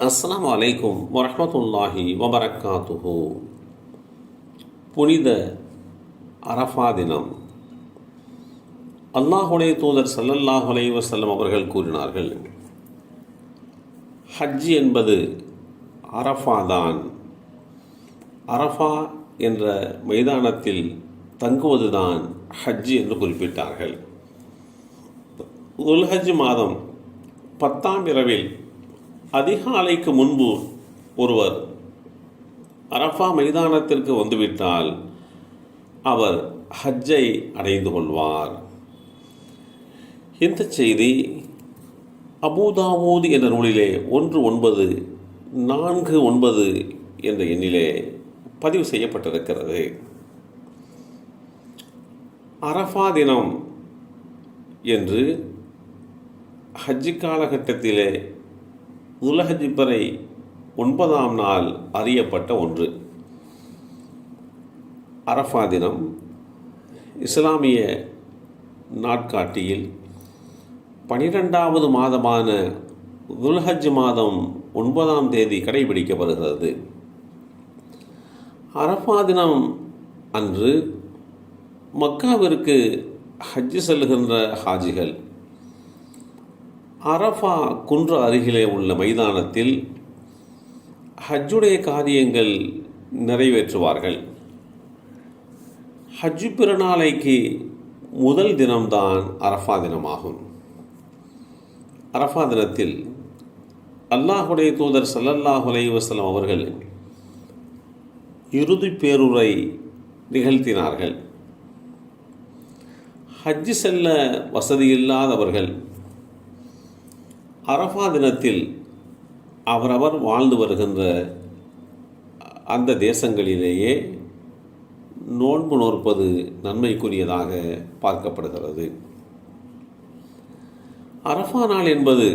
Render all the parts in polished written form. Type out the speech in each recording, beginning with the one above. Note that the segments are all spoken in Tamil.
அஸ்ஸலாமு அலைக்கும் வரஹ்மத்துல்லாஹி வபரக்காத்துஹு. புனித அரஃபா தினம். அல்லாஹுடைய தூதர் ஸல்லல்லாஹு அலைஹி வஸல்லம் அவர்கள் கூறினார்கள், ஹஜ் என்பது அரஃபா தான். அரஃபா என்ற மைதானத்தில் தங்குவதுதான் ஹஜ் என்று குறிப்பிட்டார்கள். துல்ஹஜ் மாதம் 10ஆம் இரவில் அதிகாலைக்கு முன்பு ஒருவர் அரஃபா மைதானத்திற்கு வந்துவிட்டால் அவர் ஹஜ்ஜை அடைந்து கொள்வார். இந்த செய்தி அபூதாவூத் என்ற நூலிலே 1949 என்ற எண்ணிலே பதிவு செய்யப்பட்டிருக்கிறது. அரஃபா தினம் என்று ஹஜ்ஜி காலகட்டத்திலே துல்ஹஜ் பிறை 9ஆம் நாள் அறியப்பட்ட ஒன்று. அரஃபா தினம் இஸ்லாமிய நாட்காட்டியில் 12வது மாதமான துல்ஹஜ் மாதம் 9ஆம் தேதி கடைபிடிக்கப்படுகிறது. அரஃபா தினம் அன்று மக்காவிற்கு ஹஜ் செல்கின்ற ஹாஜிகள் அரஃபா குன்று அருகிலே உள்ள மைதானத்தில் ஹஜ்ஜுடைய காரியங்கள் நிறைவேற்றுவார்கள். ஹஜ்ஜு பெருநாளைக்கு முதல் தினம்தான் அரஃபா தினமாகும். அரஃபா தினத்தில் அல்லாஹுடைய தூதர் ஸல்லல்லாஹு அலைஹி வஸல்லம் அவர்கள் இறுதி பேருரை நிகழ்த்தினார்கள். ஹஜ் செல்ல வசதியில்லாதவர்கள் அரஃபா தினத்தில் அவரவர் வாழ்ந்து வருகின்ற அந்த தேசங்களிலேயே நோன்பு நோற்பது நன்மைக்குரியதாக பார்க்கப்படுகிறது. அரஃபா நாள் என்பது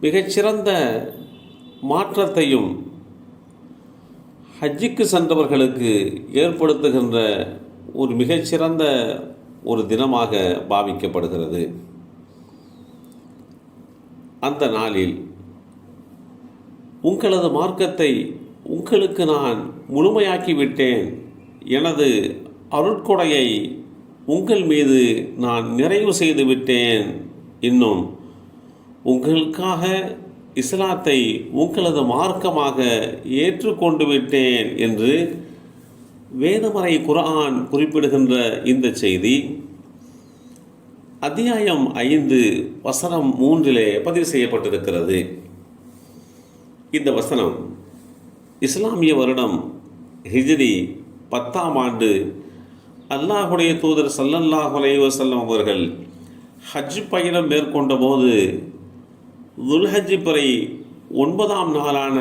மிகச்சிறந்த மாற்றத்தையும் ஹஜ்ஜுக்கு சென்றவர்களுக்கு ஏற்படுத்துகின்ற ஒரு மிகச்சிறந்த ஒரு தினமாக பாவிக்கப்படுகிறது. அந்த நாளில் உங்களது மார்க்கத்தை உங்களுக்கு நான் முழுமையாக்கிவிட்டேன், எனது அருட்கொடையை உங்கள் மீது நான் நிறைவு செய்து விட்டேன், இன்னும் உங்களுக்காக இஸ்லாத்தை உங்களது மார்க்கமாக ஏற்றுக்கொண்டு விட்டேன் என்று வேதமறை குர்ஆன் குறிப்பிடுகின்ற இந்த செய்தி அத்தியாயம் 5 வசனம் 3 பதிவு செய்யப்பட்டிருக்கிறது. இந்த வசனம் இஸ்லாமிய வருடம் ஹிஜ்ரி 10ஆம் ஆண்டு அல்லாஹுடைய தூதர் ஸல்லல்லாஹு அலைஹி வஸல்லம் அவர்கள் ஹஜ் பயணம் மேற்கொண்ட போது துல்ஹஜ் பிறை 9ஆம் நாளான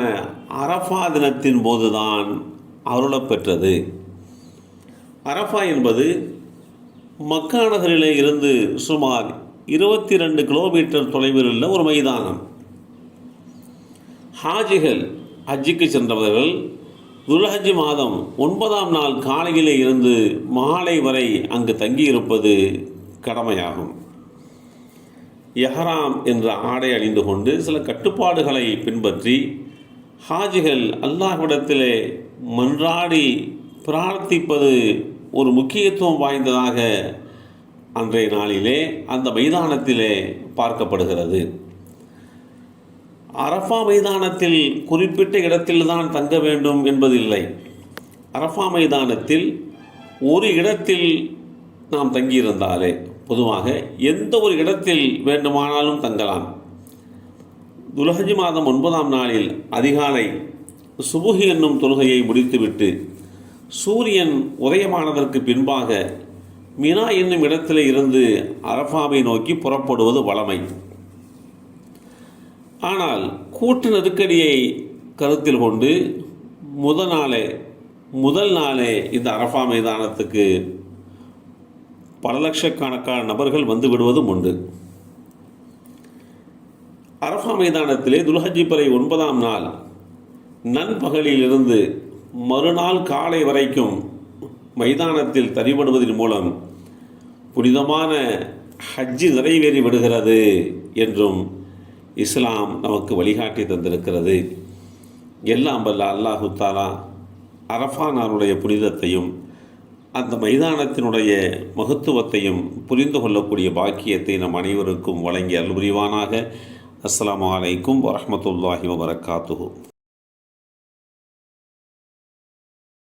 அரஃபா தினத்தின் போதுதான் அருளப்பெற்றது. அரஃபா என்பது மக்கா நகரிலே இருந்து சுமார் 22 கிலோமீட்டர் தொலைவில் உள்ள ஒரு மைதானம். ஹாஜிகள் ஹஜ்ஜுக்கு சென்றவர்கள் துல்ஹஜ் மாதம் 9ஆம் நாள் காலையிலே இருந்து மாலை வரை அங்கு தங்கியிருப்பது கடமையாகும். இஹ்ராம் என்ற ஆடை அணிந்து கொண்டு சில கட்டுப்பாடுகளை பின்பற்றி ஹாஜிகள் அல்லாஹ்விடத்திலே மன்றாடி பிரார்த்திப்பது ஒரு முக்கியத்துவம் வாய்ந்ததாக அன்றைய நாளிலே அந்த மைதானத்திலே பார்க்கப்படுகிறது. அரஃபா மைதானத்தில் குறிப்பிட்ட இடத்தில்தான் தங்க வேண்டும் என்பதில்லை. அரஃபா மைதானத்தில் ஒரு இடத்தில் நாம் தங்கியிருந்தாலே பொதுவாக எந்த ஒரு இடத்தில் வேண்டுமானாலும் தங்கலாம். துல்ஹஜ் மாதம் 9ஆம் நாளில் அதிகாலை சுபுஹ் என்னும் தொழுகையை முடித்துவிட்டு சூரியன் உதயமானதற்கு பின்பாக மினா என்னும் இடத்திலே இருந்து அரஃபாவை நோக்கி புறப்படுவது வழமை. ஆனால் கூட்டு நெருக்கடியை கருத்தில் கொண்டு முதல் நாளே இந்த அரஃபா மைதானத்துக்கு பல லட்சக்கணக்கான நபர்கள் வந்து விடுவதும் உண்டு. அரஃபா மைதானத்திலே துல்ஹஜ் பிறை 9ஆம் நாள் நண்பகலிலிருந்து மறுநாள் காலை வரைக்கும் மைதானத்தில் தரிபடுவதன் மூலம் புனிதமான ஹஜ்ஜு நிறைவேறி விடுகிறது என்றும் இஸ்லாம் நமக்கு வழிகாட்டி தந்திருக்கிறது. எல்லாம் வல்ல அல்லாஹு தாலா அரஃபா நாளுடைய புனிதத்தையும் அந்த மைதானத்தினுடைய மகத்துவத்தையும் புரிந்து கொள்ளக்கூடிய பாக்கியத்தை நம் அனைவருக்கும் வழங்கி அருள் புரிவானாக. அஸ்ஸலாமு அலைக்கும் வரஹ்மத்துல்லாஹி வபரகாத்துஹு.